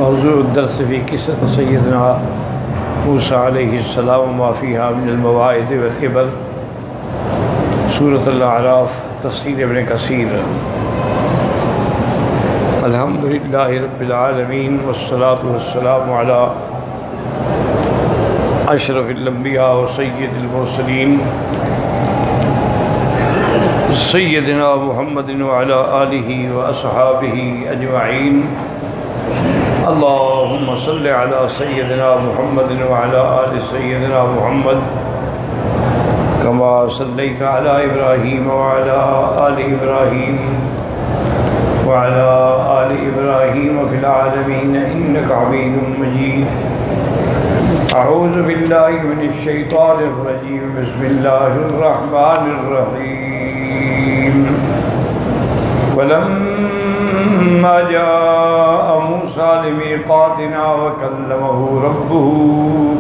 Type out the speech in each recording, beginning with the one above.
موضوع الدرس في قصة سيدنا موسى عليه السلام وما فيها من المواعظ والعبر، سورة الأعراف، تفسیر ابن کثیر۔ الحمد للہ رب العالمین والصلاة والسلام على اشرف الانبیاء وسید المرسلین سیدنا محمد وعلى آلہ واصحابہ اجمعین۔ اللہم صل علی سیدنا محمد وعلى آل سیدنا محمد کما صلیت علی ابراہیم وعلى آل ابراہیم وعلى آل ابراہیم فی العالمین انک حمید مجید۔ اعوذ باللہ من الشیطان الرجیم، بسم اللہ الرحمن الرحیم۔ ولما جاء موسى لميقاتنا وكلمه ربه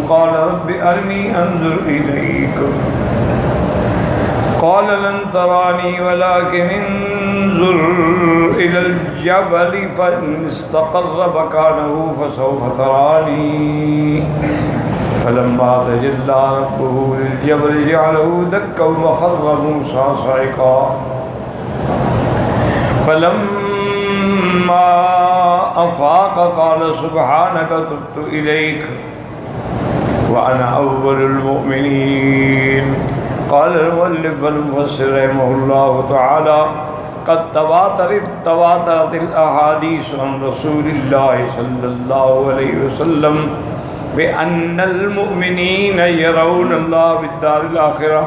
قال رب أرني أنظر إليك قال لن تراني ولكن انظر إلى الجبل فإن استقر مكانه فسوف تراني فلما تجلى ربه للجبل جعله دكا وخر موسى صعقا فلما أفاق قال سبحانك تبت إليك وأنا أول المؤمنين۔ قال المؤلف والمفسر رحمه الله تعالى قد تواترت الأحاديث عن رسول الله صلى الله عليه وسلم بأن المؤمنين يرون الله في الدار الآخرة۔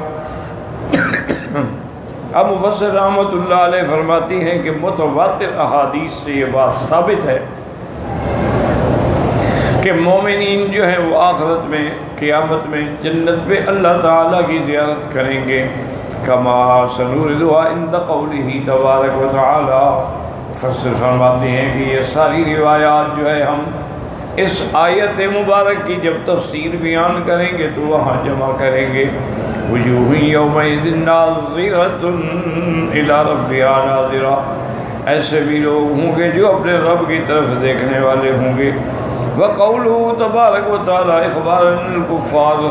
اب مفسر رحمۃ اللہ علیہ فرماتی ہیں کہ متواتر احادیث سے یہ بات ثابت ہے کہ مومنین جو ہیں وہ آخرت میں، قیامت میں، جنت میں اللہ تعالیٰ کی زیارت کریں گے، کما سنوردها عند قولہ تبارک و تعالی۔ مفسر فرماتے ہیں کہ یہ ساری روایات جو ہے ہم اس آیت مبارک کی جب تفسیر بیان کریں گے تو وہاں جمع کریں گے۔ وجوہ یومئذ ناظرۃ الی ربہا ناظرہ، ایسے بھی لوگ ہوں گے جو اپنے رب کی طرف دیکھنے والے ہوں گے۔ وقولہ تبارک و تعالی اخبارا الکفار،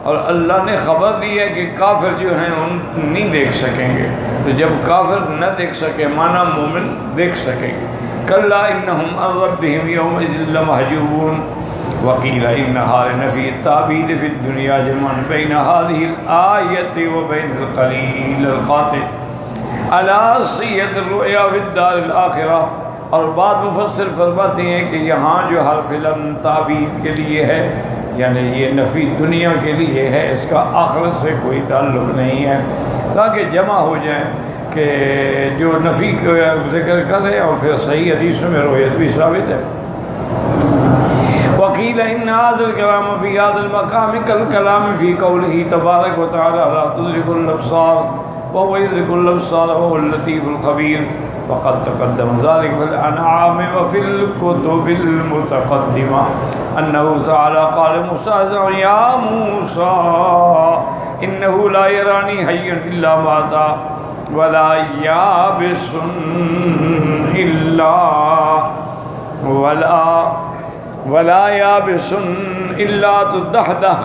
اور اللہ نے خبر دی ہے کہ کافر جو ہیں ان نہیں دیکھ سکیں گے، تو جب کافر نہ دیکھ سکے مانا مومن دیکھ سکیں گے۔ کلا انہم عن ربہم یومئذ لمحجوبون۔ وقیل انہا لنفی التعبید فی الدنیا جمعا بین هذه الآیت وبین القلیل القاطع علی سید الرؤیا فی الدار الآخرہ۔ اور بعد مفسر فرماتے ہیں کہ یہاں جو حرف لم تعبید کے لیے ہے، یعنی یہ نفی دنیا کے لیے ہے، اس کا آخرت سے کوئی تعلق نہیں ہے، تاکہ جمع ہو جائیں کہ جو نفی کا ذکر کرے اور پھر صحیح حدیثوں میں رویت بھی ثابت ہے۔ وقیل ان هذا الكلام في هذا المقام كالكلام في قوله تبارك وتعالى لا تدرك الابصار وهو يدرك الابصار وهو اللطيف الخبير، وقد تقدم ذلك في الانعام وفي الكتب المتقدمه انه تعالى قال موسى يا موسى انه لا يراني حي الا مات ولا يابس ولا يابس إلا تدحدح،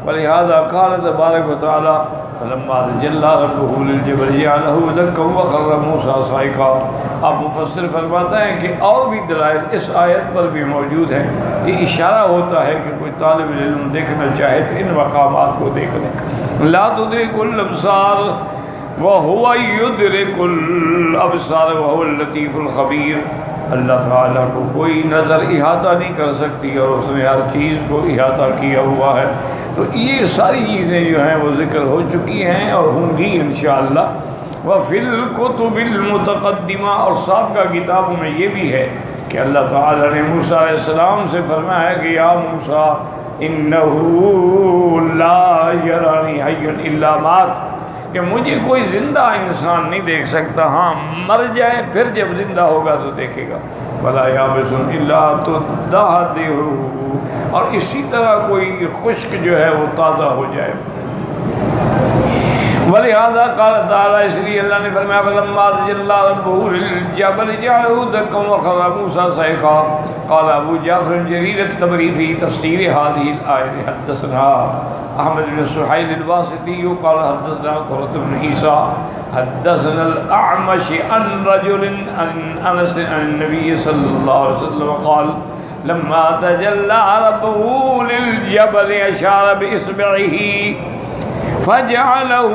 ولهذا قال تبارك وتعالى فلما تجلى ربه للجبل جعله دكا وخر موسى صعقا۔ اب مفسر فرماتا ہے کہ اور بھی دلائل اس آیت پر بھی موجود ہیں، یہ اشارہ ہوتا ہے کہ کوئی طالب علم دیکھنا چاہے تو ان مقامات کو دیکھ لیں۔ لا تدرك الابصار وهو يدرك الابصار وهو اللطيف الخبير۔ اللہ تعالیٰ کو کوئی نظر احاطہ نہیں کر سکتی اور اس نے ہر چیز کو احاطہ کیا ہوا ہے۔ تو یہ ساری چیزیں جو ہیں وہ ذکر ہو چکی ہیں اور ہوں گی انشاءاللہ۔ وفی الکتب المتقدمہ، اور سابقہ کتابوں میں یہ بھی ہے کہ اللہ تعالیٰ نے موسیٰ علیہ السلام سے فرمایا ہے کہ یا موسیٰ انہ لا یرانی حی الا مات، کہ مجھے کوئی زندہ انسان نہیں دیکھ سکتا، ہاں مر جائے پھر جب زندہ ہوگا تو دیکھے گا۔ ولا یابس الا تدحدح، اور اسی طرح کوئی خشک جو ہے وہ تازہ ہو جائے۔ ولہذا قال تعالیٰ، اس لیے اللہ نے فرمایا فلما تجلی ربہ للجبل جعلہ دکا وخر موسیٰ صعقا۔ قال ابو جعفر جریر الطبری فی تفسیر هذه الآیۃ حدثنا احمد بن سہیل الواسطی قال حدثنا قرۃ بن عیسیٰ حدثنا الاعمش عن رجل عن انس عن النبی صلی اللہ علیہ وسلم قال لما تجلی ربہ للجبل اشار باصبعہ فجعله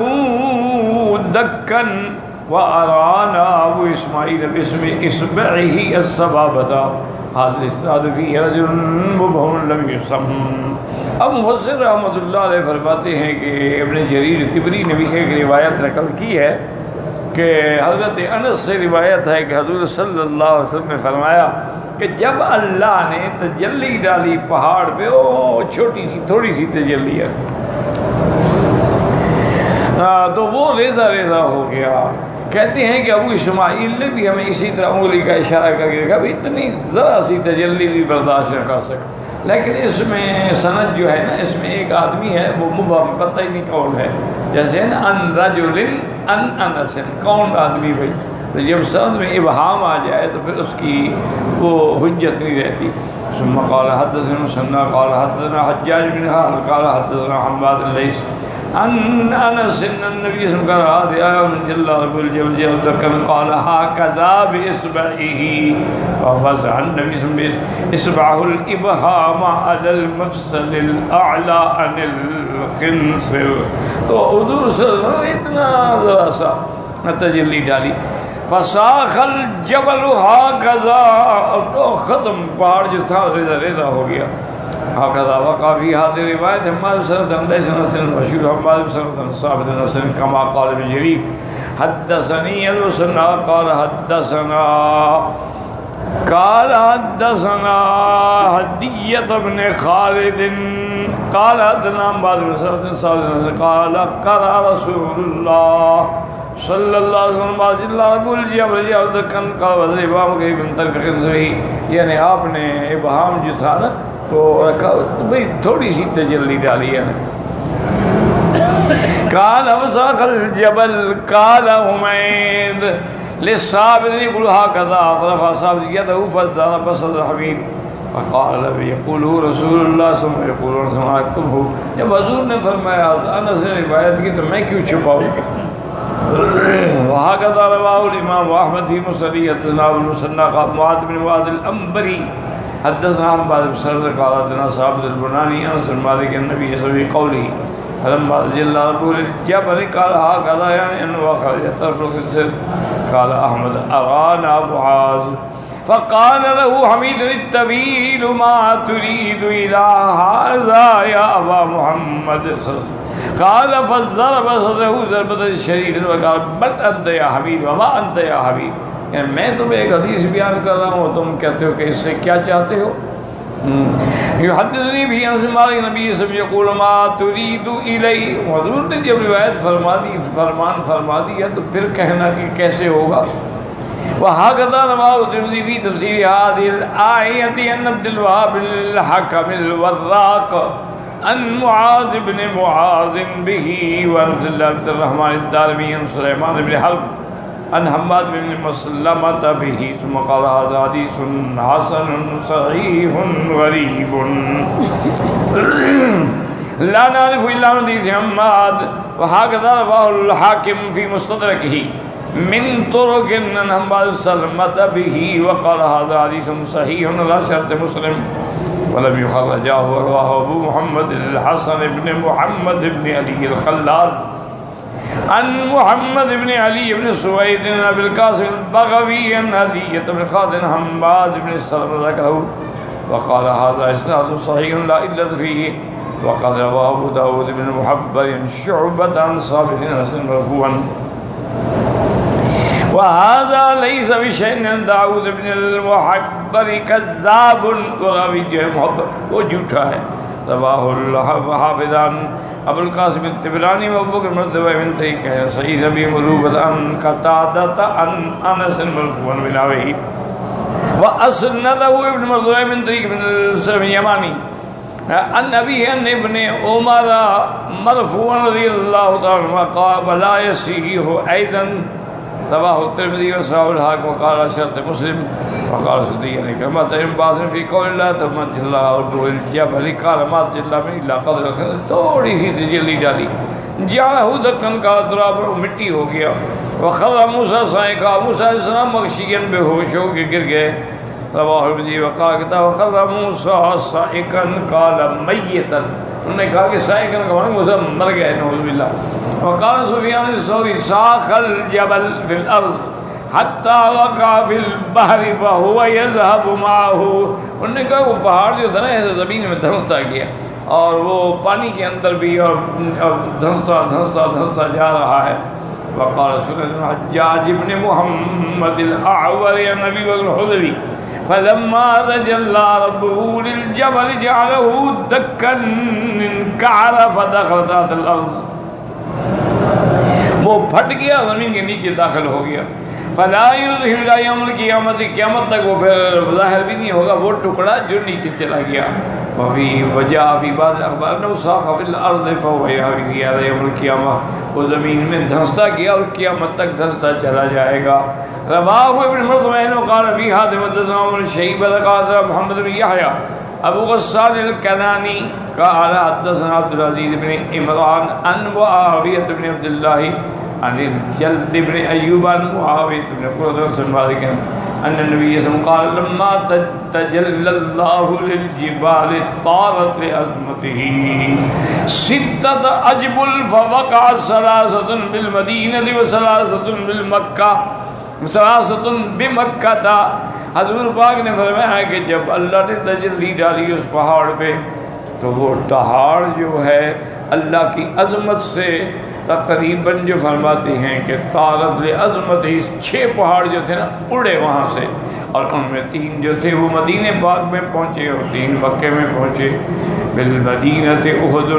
دكا وأرانا أبو إسماعيل باسم إصبعه السبابة۔ هذا الإسناد فيه رجل مبهم لم يسم۔ اب مفسر رحمۃ اللہ علیہ فرماتے ہیں کہ ابن جریر طبری نے بھی ایک روایت نقل کی ہے کہ حضرت انس سے روایت ہے کہ حضور صلی اللہ علیہ وسلم نے فرمایا کہ جب اللہ نے تجلی ڈالی پہاڑ پہ، وہ چھوٹی سی تھوڑی سی تجلی ہے، تو وہ ریزہ ریزہ ہو گیا۔ کہتے ہیں کہ ابو اسماعیل نے بھی ہمیں اسی طرح انگلی کا اشارہ کر کے دیکھا، اتنی ذرا سی تجلی بھی برداشت نہ کر سکا۔ لیکن اس میں سند جو ہے نا، اس میں ایک آدمی ہے وہ مبہم، پتہ ہی نہیں کون ہے، جیسے ہے نا ان رجل ان انس، کون آدمی بھائی؟ تو جب سند میں ابہام آ جائے تو پھر اس کی وہ حجت نہیں رہتی۔ ثم قال حدثنا مسنى قال حدثنا حجاج بن حال قال حدثنا حماد بن ليث ان انس ان النبي صلى الله عليه وسلم جل رب الجبل دكن قال هكذا باصبعه وفزع النبي صلى الله عليه وسلم اصبعه الابهام على المفصل الاعلى عن الخنصر۔ تو حضور صلی اللہ علیہ وسلم اتنا ذرا سا تجلی ڈالی، فساخ الجبل هكذا، تو ختم، پہاڑ جو تھا ریزہ ریزہ ہو گیا۔ هكذا وقع في هذه الرواية حماد بن سلمة ليس نصر مشهور حماد بن سلمة ثابت نصر كما قال ابن جرير حدثني المثنى قال حدثنا هدية بن خالد قال حدثنا حماد بن سلمة ثابت قال قال رسول الله صلی اللہ علیہ وسلم اللہ رب الجبل جعدکن قال ابہام قریب طرف خنصری، یعنی آپ نے ابہام جو تھا نا تو رکھا، تو بھئی تھوڑی سی تجلی ڈالی ہے نا۔ قال وساق الجبل قال حمید للصابر يقول هكذا فرفع صابر يده فضرب بصدر حمید فقال يقول رسول اللہ صلی اللہ علیہ وسلم يقول رسول اللہ اكتبه۔ جب حضور نے فرمایا انس نے روایت کی تو میں کیوں چھپاؤں؟ وهكذا رواه الامام احمد في مسند حدثنا المثنى قال معاذ بن معاذ الانبري حدثنا عن بعض السلف قال حدثنا ثابت البناني عن مالك النبي صلى الله عليه وسلم قوله فلما جل ربه للجبل قال هكذا يعني انه اخرج طرف الخنصر۔ قال احمد ارانا معاذ فقال له حميد الطويل ما تريد الى هذا يا ابا محمد؟ قال فضرب صدره ضربة شديدة وقال بل انت یا حمید وما انت یا حمید، یعنی میں تمہیں ایک حدیث بیان کر رہا ہوں، تم کہتے ہو کہ اس سے کیا چاہتے ہو؟ یحدثنی بھی انس مالک نبی صلی اللہ علیہ وسلم یقول ما تريد الی، حضور نے جب روایت فرما دی، فرمان فرما دیا تو پھر کہنا کہ کیسے ہوگا۔ وهكذا رواه الترمذي في تفسير هذه الآية عن عبد الوهاب الحكم الوراق عن معاذ بن معاذ به وعن عبد الله بن الرحمن الدارمي عن سليمان بن حرب عن حماد بن مسلمة به ثم قال هذا حديث حسن صحيح غريب لا نعرف إلا من حديث حماد۔ وهكذا رواه الحاكم في مستدركه من طرق عن حماد سلمة به وقال هذا حديث صحيح على شرط مسلم ولم يخرجه ورواه ابو محمد الحسن بن محمد بن علي الخلال عن محمد بن علي بن سويد بن ابي القاسم البغوي عن هدية بن خالد حماد بن سلمة ذكره وقال هذا اسناد صحيح لا إلا فيه وقد رواه ابو داود بن محبر شعبة عن ثابت بن مرفوعا وهذا ليس بشيء عن داود بن المحبر كذاب وراوی جو ہے محبر وہ جھوٹا ہے۔ رواہ الحافظان ابو القاسم الطبرانی و ابو بکر مرتبہ بن طریق ہے سعید نبی مروبت عن قتادۃ عن انس مرفوعا بنحوہ واسندہ ابن مرتبہ بن طریق بن السلم یمانی عن ابی عن ابن عمر مرفوعا رضی اللہ تعالی عنہ قال ولا يصح ايضا رواه الترمذي وصححه الحاكم وقال شرط مسلم وقال سدي نے کما تم باز فی قول اللہ تمت اللہ اور الجبل کرامات اللہ میں الا قدر تھوڑی سی تجلی ڈالی جاءه دکن کا تراب مٹی ہو گیا وخر موسیٰ صائقا موسیٰ علیہ السلام مغشیاً بے ہوش ہو کے گر گئے رواہ ابن وقال کہتا وخر موسیٰ صائقا قال میتا انہوں نے کہا کہ صائقا کا معنی موسیٰ مر گئے نعوذ باللہ وقال سفیان الثوری ساخ الجبل فی الارض حتی وقع فی البحر فہو یذهب معه انہوں نے کہا وہ پہاڑ جو تھا نا ایسے زمین میں دھنستا گیا اور وہ پانی کے اندر بھی اور دھنستا جا رہا ہے وقال سنن حجاج ابن محمد الاعور یا نبی بکر حضری فلما تجلى ربه للجبل جعله دكا انكعر فدخل تحت الارض وہ پھٹ گیا زمین کے نیچے داخل ہو گیا فلا يظهر الى يوم القيامت قیامت تک وہ پھر ظاہر بھی نہیں ہوگا وہ ٹکڑا جو نیچے چلا گیا وفي وجاء في بعض الاخبار انه ساق في الارض فهو يهوي في يوم القيامه وہ زمین میں دھنستا گیا اور قیامت تک دھنستا چلا جائے گا رواه ابن مردوین وقال ابي حاتم حدثنا عمر شيبة قال محمد بن يحيى ابو غسان الكناني قال حدثنا عبد العزيز بن عمران عن معاوية بن عبد الله عن الجلد بن ايوب عن معاوية بن قرة بن مالك ان النبي صلى الله عليه وسلم قال لما تجلى الله للجبال طارت لعظمته ستة أجبل فوقع ثلاثة بالمدينة وثلاثة بالمكة ثلاثة بمكة حضور پاک نے فرمایا کہ جب اللہ نے تجلی ڈالی اس پہاڑ پہ تو وہ پہاڑ جو ہے اللہ کی عظمت سے تقریباً جو فرماتے ہیں کہ طارت لعظمت ہی 6 پہاڑ جو تھے نا اڑے وہاں سے اور ان میں 3 جو تھے وہ مدینہ پاک میں پہنچے اور 3 مکے میں پہنچے بالمدینہ سے احد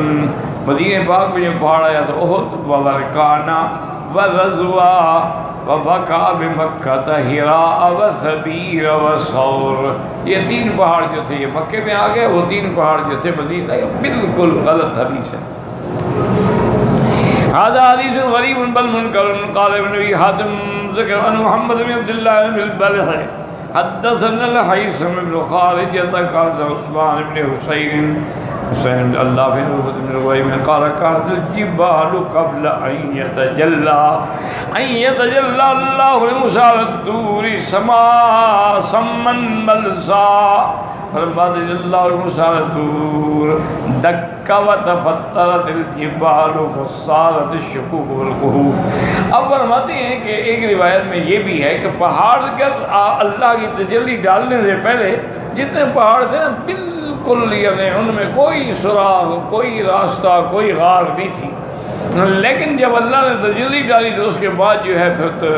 مدینہ پاک میں جو پہاڑ آیا تو احد وورکانہ ورضوا وبقع بمکہ ہراء وثبیر وثور یہ 3 پہاڑ جو تھے یہ مکے میں آ گئے وہ 3 پہاڑ جو تھے مدینہ بالکل غلط حدیث ہے هذا حديث غريب بل منكر قال ابن ابي حاتم ذكر عن محمد بن عبد الله بن البلح حدثنا الحيثم بن خالد قال عثمان بن حسين الله بن رويم قال كانت الجبال قبل ان يتجلى الله لموسى الطور سما ملسا فلما تجلى الله لموسى الطور دك وتفطرت الجبال فصارت الشقوق والكهوف اب فرماتے ہیں کہ ایک روایت میں یہ بھی ہے کہ پہاڑ کر اللہ کی تجلی ڈالنے سے پہلے جتنے پہاڑ تھے نا بالکل یعنی ان میں کوئی سراغ کوئی راستہ کوئی غار نہیں تھی لیکن جب اللہ نے تجلی ڈالی تو اس کے بعد جو ہے پھر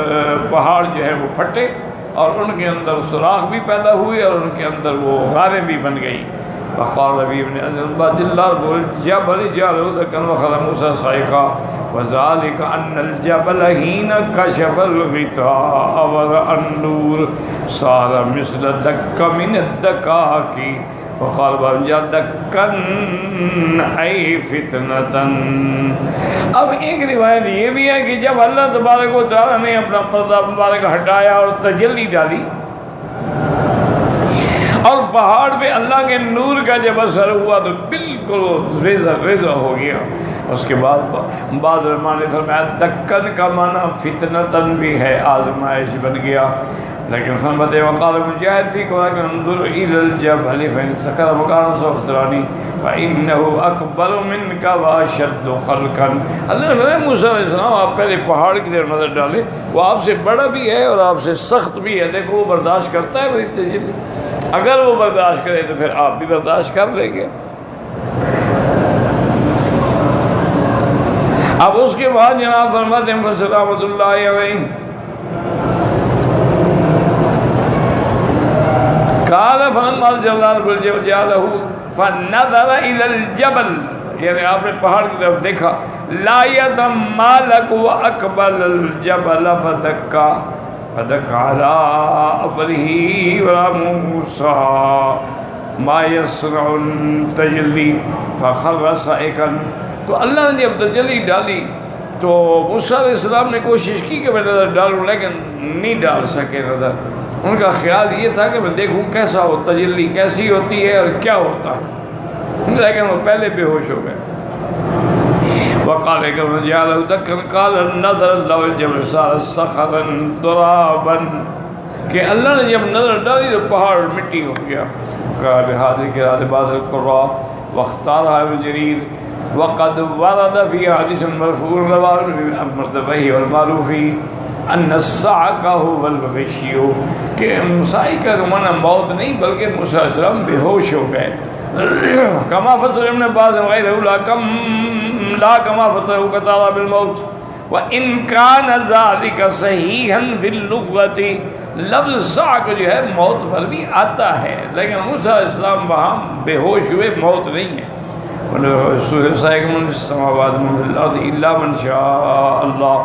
پہاڑ جو ہے وہ پھٹے اور ان کے اندر سوراخ بھی پیدا ہوئے اور ان کے اندر وہ غاریں بھی بن گئی وقال ربی ابن عبد اللہ الجبل جعلوا دكا وخر موسى صعقا وذلك ان الجبل حين كشف الغطاء ورأى النور صار مثل دك من الدكاك وقال بابا دکن ای فتنتن اب ایک روایت یہ بھی ہے کہ جب اللہ تبارک و تعالیٰ نے اپنا پردہ مبارک ہٹایا اور تجلی ڈالی اور پہاڑ پہ اللہ کے نور کا جب اثر ہوا تو بالکل ریزہ ہو گیا اس کے بعد بعض علماء نے فرمایا دکن کا معنی فتنتن بھی ہے آزمائش بن گیا لیکن فرماتے وقال مجاہد فی قولک انظر الى الجبل فإن سکر مکان سوف ترانی فإنه اکبر منک واشد خلقا اللہ نے فرمایا موسیٰ علیہ السلام آپ پہلے پہاڑ کی طرف نظر ڈالیں وہ آپ سے بڑا بھی ہے اور آپ سے سخت بھی ہے دیکھو وہ برداشت کرتا ہے بڑی تجلی اگر وہ برداشت کرے تو پھر آپ بھی برداشت کر لیں گے اب اس کے بعد جناب فرماتے ہیں رحمۃ اللہ علیہ قال فلما جلال جعله فنظر الى الجبل یعنی آپ نے پہاڑ کی طرف دیکھا لا يتمالك واقبل الجبل فدكا على أوله ولا موسى ما یصنع تجلی فخر صعقا، تو اللہ نے جب تجلی ڈالی تو موسیٰ علیہ السلام نے کوشش کی کہ میں نظر ڈالوں، لیکن نہیں ڈال سکے نظر۔ ان کا خیال یہ تھا کہ میں دیکھوں کیسا ہو، تجلی کیسی ہوتی ہے اور کیا ہوتا ہے، لیکن وہ پہلے بے ہوش ہو گئے۔ وقال کہ جعلہ دکن قال نظر اللہ الجبل صار صخرا ترابا، کہ اللہ نے جب نظر ڈالی تو پہاڑ مٹی ہو گیا۔ قال بهذه قراءة بعض القراء واختارها ابن جرير وقد ورد في حديث مرفوع رواه ابن مردويه والمعروف ان الصعق هو الغشي، کہ صعق کا معنی موت نہیں بلکہ موسیٰ علیہ السلام بے ہوش ہو گئے۔ کما فسر ابن عباس وغیرہ لا کما فسر قتادہ بالموت وان كان ذلك صحیحا في اللغة، لفظ صعق جو ہے موت پر بھی آتا ہے، لیکن موسیٰ علیہ السلام وہاں بے ہوش ہوئے، موت نہیں ہے۔ صعق من السماوات من الارض الا من شاء الله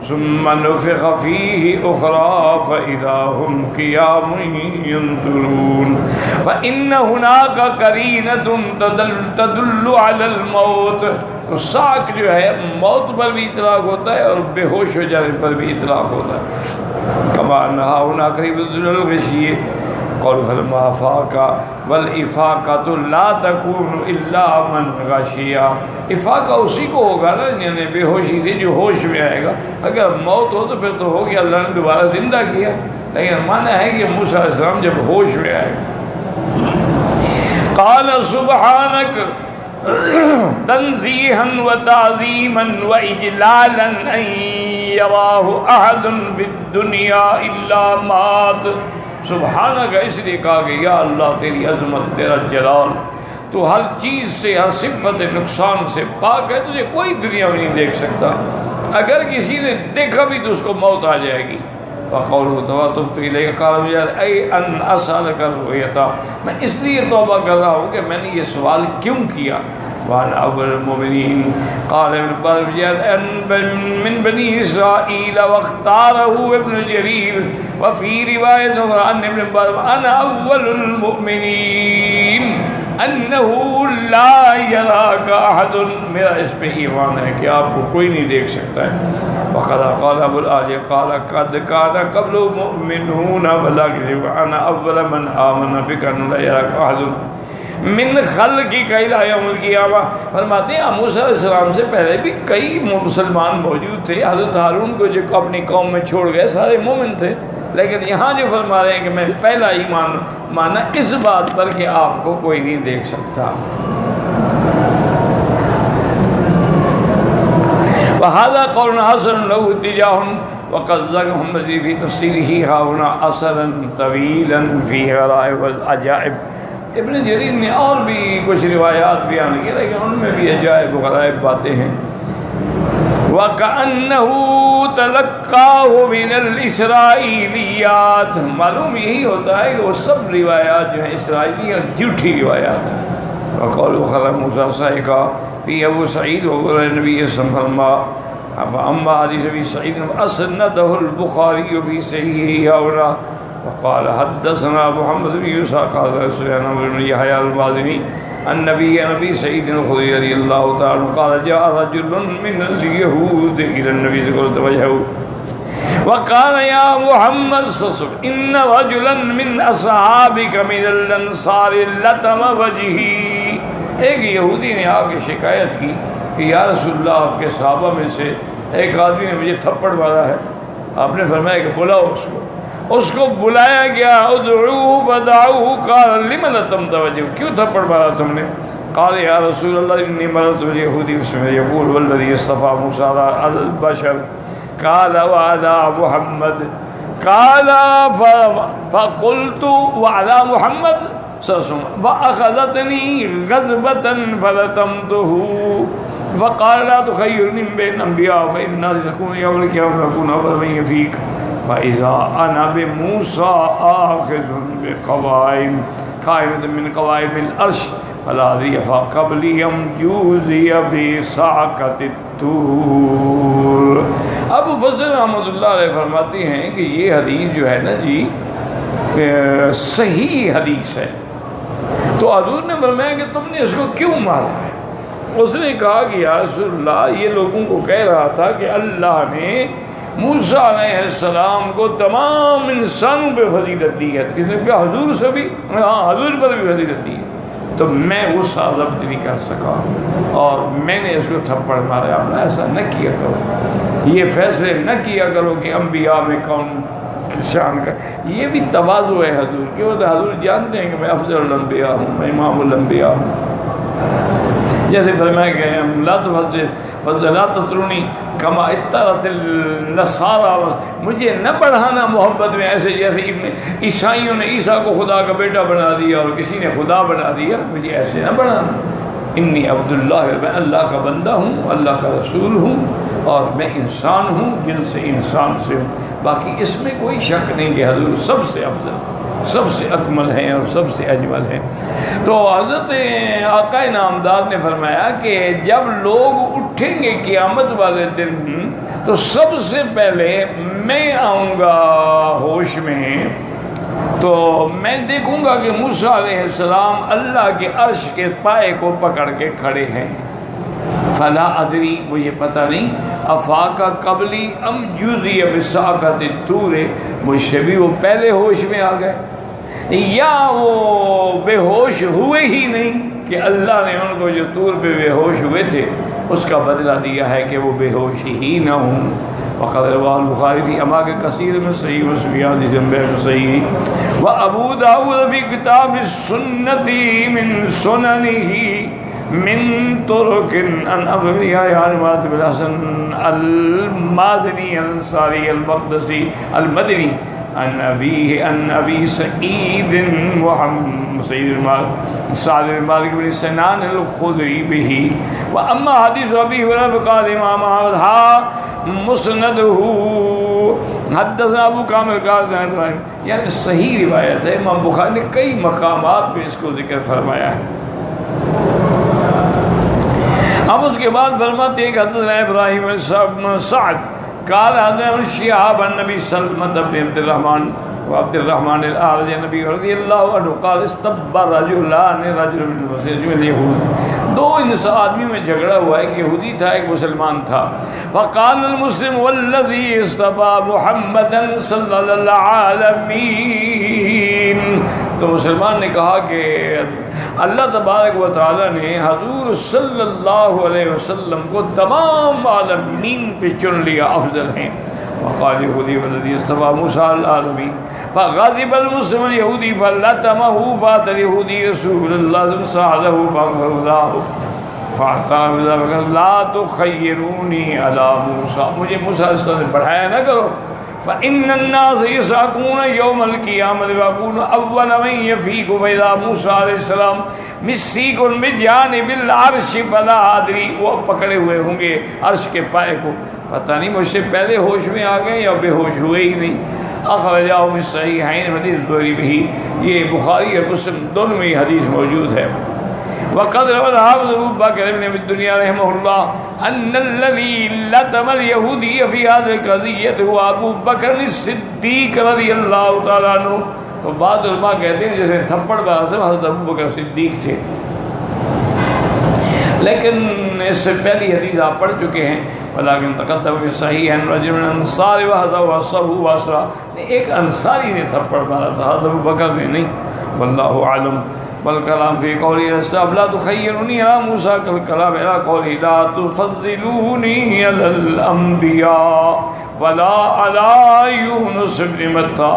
ثم نفخ فيه اخرى فاذا هم قيام ينظرون، فان هناك قرينة تدل على الموت، تو صعق جو ہے موت پر بھی اطلاق ہوتا ہے اور بے ہوش ہو جانے پر بھی اطلاق ہوتا ہے۔ کما انہا ہونا قریب الغشی قول فلما افاقا والافاقۃ لا تکون الا من غشیا، افاقہ اسی کو ہوگا نا یعنی بے ہوشی سے جو ہوش میں آئے گا، اگر موت ہو تو پھر تو ہو گیا، اللہ نے دوبارہ زندہ کیا، لیکن مانا ہے کہ موسیٰ علیہ السلام جب ہوش میں آئے گا۔ قال سبحانک تنزیحا وتعظیما واجلالا ان یراہ احد فی الدنیا الا مات، سبحانک اس لیے کہا کہ یا اللہ تیری عظمت، تیرا جلال، تو ہر چیز سے، ہر صفت نقصان سے پاک ہے، تجھے کوئی دنیا میں نہیں دیکھ سکتا، اگر کسی نے دیکھا بھی تو اس کو موت آ جائے گی۔ وقوله توبت الیک قال اے ان اسالک الرؤیہ، میں اس لیے توبہ کر رہا ہوں کہ میں نے یہ سوال کیوں کیا۔ وعن اول المؤمنین قال ابن عباس من بنی اسرائیل واختاره ابن جریر وفی روایت عن ابن عباس انا اول المؤمنین انه لا يراك احد، میرا اس پہ ایمان ہے کہ آپ کو کوئی نہیں دیکھ سکتا ہے۔ وقد قال ابو العالیہ قال قد كان قبل مؤمنون ولكن انا اول من آمن بك انه لا يراك احد من خلقك الى يوم القیامہ، فرماتے ہیں موسیٰ علیہ السلام سے پہلے بھی کئی مسلمان موجود تھے، حضرت ہارون کو جو اپنی قوم میں چھوڑ گئے سارے مومن تھے، لیکن یہاں جو فرما رہے ہیں کہ میں پہلا ایمان مانا اس بات پر کہ آپ کو کوئی نہیں دیکھ سکتا۔ وهذا قول حسن له اتجاه وقد ذكر مزيد في تفسيره ها هنا اثرا طويلا في غرائب والعجائب، ابن جریر نے اور بھی کچھ روایات بیان کی لیکن ان میں بھی عجائب و غرائب باتیں ہیں۔ وَكَأَنَّهُ تَلَقَّاهُ مِنَ الْإِسْرَائِيلِيَّاتِ، معلوم یہی ہوتا ہے کہ وہ سب روایات جو ہیں اسرائیلی اور جھوٹی روایات ہیں۔ وقالوا خلق موسیٰ صعقا فی ابو سعید وقال نبی صلی اللہ علیہ وسلم اما حدیث ابی سعید اسندہ البخاری فی صحیحہ ہونا فقال حدثنا محمد بن یوسف قال سفیان بن یحیی المازنی النبی نبی سعید الخدری رضی اللہ تعالی قال جاء رجل من اليهود الى النبي صلی اللہ علیہ وسلم وقال یا محمد صلی اللہ علیہ وسلم ان رجلا من اصحابک من الانصار لطم وجهی، ایک یہودی نے آ کے شکایت کی کہ یا رسول اللہ آپ کے صحابہ میں سے ایک آدمی نے مجھے تھپڑ مارا ہے۔ آپ نے فرمایا کہ بلاؤ اس کو بلایا گیا، ادعوه فدعوه قال لم لطمت وجهه، کیوں تھپڑ مارا تم نے؟ قال یا رسول اللہ انی مررت باليهودي اسمه يقول والذي اصطفى موسى على البشر قال وعلى محمد قال فقلت وعلى محمد وأخذتني غضبة فلطمته فقال لا تخيرني بين الأنبياء فإن الناس يكون يوم القيامة يكون أفضل من يفيك فإذا أنا بموسى آخذ بقوائم قائمة من قوائم العرش فلا أدري فقبلي أم جوزي بصعقة الطور۔ ابو فضل رحمۃ اللہ علیہ فرماتے ہیں کہ یہ حدیث جو ہے نا جی صحیح حدیث ہے، تو حضور نے فرمایا کہ تم نے اس کو کیوں مارا ہے؟ اس نے کہا کہ یا رسول اللہ یہ لوگوں کو کہہ رہا تھا کہ اللہ نے موسیٰ علیہ السلام کو تمام انسانوں پہ فضیلت دی ہے، کس نے کہا حضور سے بھی؟ ہاں حضور پر بھی فضیلت دی ہے، تو میں غصہ ضبط نہیں کر سکا اور میں نے اس کو تھپڑ مارا۔ آپ نے ایسا نہ کیا کرو، یہ فیصلے نہ کیا کرو کہ انبیاء میں کون شان کا، یہ بھی تواضع ہے حضور کی، وہ تو حضور جانتے ہیں کہ میں افضل الانبیاء ہوں، میں امام الانبیاء ہوں۔ جیسے فرمایا کہ لا تطرونی کما اطرت النصارى، مجھے نہ بڑھانا محبت میں ایسے جیسے عیسائیوں نے عیسیٰ کو خدا کا بیٹا بنا دیا اور کسی نے خدا بنا دیا، مجھے ایسے نہ بڑھانا۔ انی عبداللہ، میں اللہ کا بندہ ہوں، اللہ کا رسول ہوں، اور میں انسان ہوں جن سے انسان سے ہوں۔ باقی اس میں کوئی شک نہیں کہ حضور سب سے افضل، سب سے اکمل ہیں اور سب سے اجمل ہیں۔ تو حضرت آقا نامدار نے فرمایا کہ جب لوگ اٹھیں گے قیامت والے دن تو سب سے پہلے میں آؤں گا ہوش میں، تو میں دیکھوں گا کہ موسیٰ علیہ السلام اللہ کے عرش کے پائے کو پکڑ کے کھڑے ہیں۔ فلا ادری، مجھے پتہ نہیں، افاقہ قبلی ام جوزی بساقۃ الطور، مجھ سے بھی وہ پہلے ہوش میں آ گئے یا وہ بے ہوش ہوئے ہی نہیں کہ اللہ نے ان کو جو طور پہ بے ہوش ہوئے تھے اس کا بدلہ دیا ہے کہ وہ بے ہوش ہی نہ ہوں۔ وقد رواه البخاری فی اماکن کثیر من صحیح مسلم حدیث بین صحیح، وابو داؤد فی کتاب السنۃ من سننہ من طرق ان ابی عمارة بن الحسن المازنی الانصاری المقدسی المدنی عن ابی سعید سعد بن مالک بن سنان الخدری به، واما حدیث ابی ہریرہ قال امام احمد مسندہ حدثنا ابو کامل قال، یعنی صحیح روایت ہے۔ امام بخاری نے کئی مقامات پہ اس کو ذکر فرمایا ہے۔ اب اس کے بعد فرماتے ہیں کہ حدثنا ابراہیم بن سعد قال حدثنا شهاب النبی سلمۃ بن عبد الرحمن وعبد الرحمن الأعرج نبی رضی اللہ عنہ قال استب رجلان رجل من المسلمین اليهود، دو آدمی میں جھگڑا ہوا، ایک یہودی تھا ایک مسلمان تھا۔ فقال المسلم والذی اصطفى محمدا صلی اللہ عالمین، تو مسلمان نے کہا کہ اللہ تبارک و تعالی نے حضور صلی اللہ علیہ وسلم کو تمام عالمین پہ چن لیا، افضل ہیں۔ وقال یہودی والذی اصطفى موسیٰ العالمین، فغضب المسلم اليہودی فلطمه، فات اليہودی رسول اللہ صلی اللہ علیہ وسلم فاعطاه لا تخیرونی علی موسیٰ، مجھے موسیٰ علیہ السلام نے بڑھایا نہ کرو، فإن الناس يسعقون يوم القيامة ويقولون أول من يفيق فإذا موسى عليه السلام مسيق بجانب العرش فلا أدري، وہ پکڑے ہوئے ہوں گے عرش کے پائے کو، پتہ نہیں مجھ سے پہلے ہوش میں آ گئے یا بے ہوش ہوئے ہی نہیں۔ اخرجہ فی الصحیحین حدیث زہری بھی، یہ بخاری اور مسلم دونوں میں یہ حدیث موجود ہے۔ وقد روى الحافظ ابو بکر ابن ابی الدنیا رحمہ اللہ ان الذي لطم اليهودي في هذه القضية هو ابو بکر الصدیق رضی اللہ تعالی عنہ، تو بعض علماء کہتے ہیں جیسے تھپڑ مارا تھا حضرت ابو بکر صدیق تھے، لیکن اس سے پہلی حدیث آپ پڑھ چکے ہیں۔ ولیکن تقدم فی صحیح ان رجل من انصار وحضه واسرا، ایک انصاری نے تھپڑ مارا تھا، حضرت ابو بکر نے نہیں، واللہ عالم۔ والکلام فی قولی رسول لا تخیرنی علی موسیٰ کالکلام علی قولی لا تفضلونی علی الانبیاء ولا علی یونس بن متی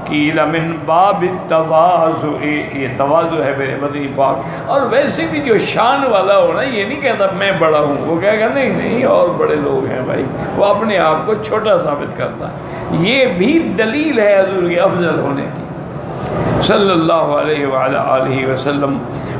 قیل من باب التواضع، یہ تواضع ہے میرے مدنی پاک۔ اور ویسے بھی جو شان والا ہو نا، یہ نہیں کہتا میں بڑا ہوں، وہ کہے گا نہیں نہیں اور بڑے لوگ ہیں بھائی، وہ اپنے آپ کو چھوٹا ثابت کرتا ہے۔ یہ بھی دلیل ہے حضور کے افضل ہونے کی صلی اللہ علیہ وعلی آلہ وسلم۔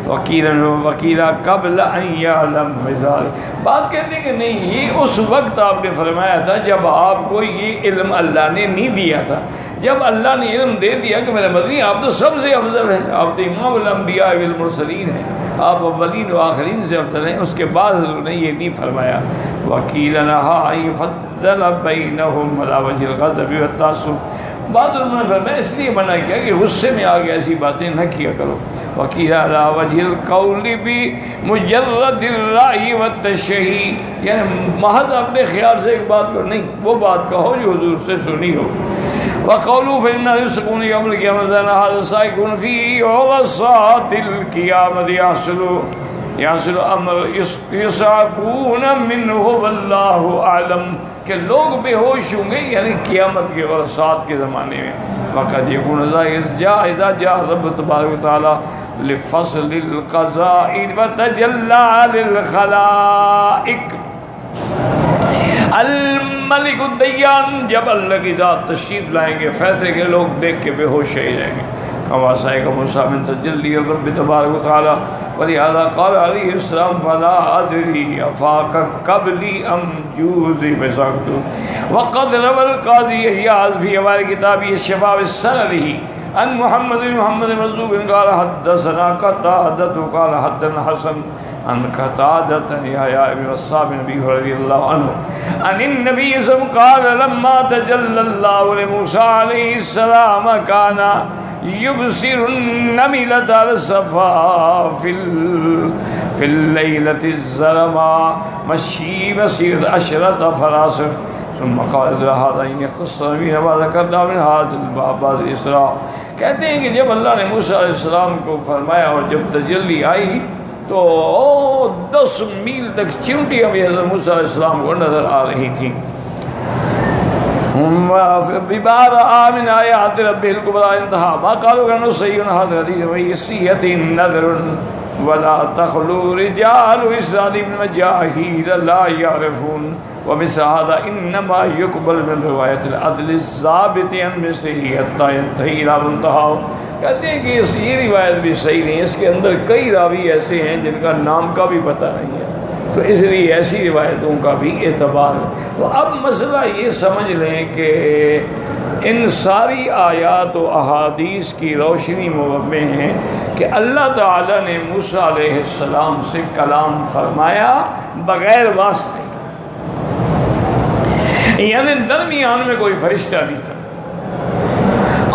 وکیلا قبل ان یعلم بذلک، بات کہتے ہیں کہ نہیں، یہ اس وقت آپ نے فرمایا تھا جب آپ کو یہ علم اللہ نے نہیں دیا تھا۔ جب اللہ نے علم دے دیا کہ میرے مدنی آپ تو سب سے افضل ہیں، آپ تو امام الانبیاء والمرسلین ہیں، آپ اولین و آخرین سے افضل ہیں، اس کے بعد حضور نے یہ نہیں فرمایا۔ وکیل نہا ان یفضل بینہم علی وجہ الغضب والتعصب، بعض علماء نے فرمایا اس لیے منع کیا کہ غصے میں آگے ایسی باتیں نہ کیا کرو. وقیل علی وجہ القول بمجرد الرأی والتشہی، یعنی محض اپنے خیال سے ایک بات کو نہیں، وہ بات کہو جو حضور سے سنی ہو. وقولوا فإنه يسقون يوم القيامة هذا سائقون في عرصات القيامة يحصل امر يسعقون منه والله اعلم، کہ لوگ بے ہوش ہوں گے یعنی قیامت کے عرصات کے زمانے میں. وقد يكون اذا جاء رب تبارک وتعالی لفصل القضاء وتجلى للخلائق. الملک الدیان، جب اللہ کی ذات تشریف لائیں گے فیصلے کے لوگ دیکھ کے بے ہوش ہی رہیں گے. کما صائق موسیٰ من تجلی رب تبارک وتعالی، ولہذا قال علیہ السلام فلا ادری افاق قبلی ام جوزی بساکتو. وقد روى القاضی حیاض فی ہماری کتابی الشفاء بالسنده ان محمد مرزوق قال حدثنا قتادة قال حدثنا حسن عن قتادة يحيى بن وصاب نبی رضی اللہ عنہ عن النبي صلی اللہ علیہ وسلم قال لما تجلى الله لموسى عليه السلام كان يبصر النملة على الصفا في الليلة الظلماء مشي مسيرة 10 فراسخ. ثم قال هذا ان يختص نبينا ما ذكرنا من هذا الباب بعد الاسراء. کہتے ہیں کہ جب اللہ نے موسیٰ علیہ السلام کو فرمایا اور جب تجلی آئی تو 10 میل تک چیونٹیاں بھی حضرت موسیٰ علیہ السلام کو نظر آ رہی تھیں. ببار آمن آیات رب الکبریٰ انتہا ما قالوا كانوا صحیح هذا الحديث ویسیت نظر ولا تخلو رجال اسرائیل من مجاہیر لا يعرفون ومثل هذا انما يقبل من روایت العدل الضابط عن مثله حتى ينتهي الى منتهى. کہتے ہیں کہ یہ روایت بھی صحیح نہیں، اس کے اندر کئی راوی ایسے ہیں جن کا نام کا بھی پتہ نہیں ہے، تو اس لیے ایسی روایتوں کا بھی اعتبار ہے. تو اب مسئلہ یہ سمجھ لیں کہ ان ساری آیات و احادیث کی روشنی میں ہے کہ اللہ تعالیٰ نے موسیٰ علیہ السلام سے کلام فرمایا بغیر واسطے، یعنی درمیان میں کوئی فرشتہ نہیں تھا.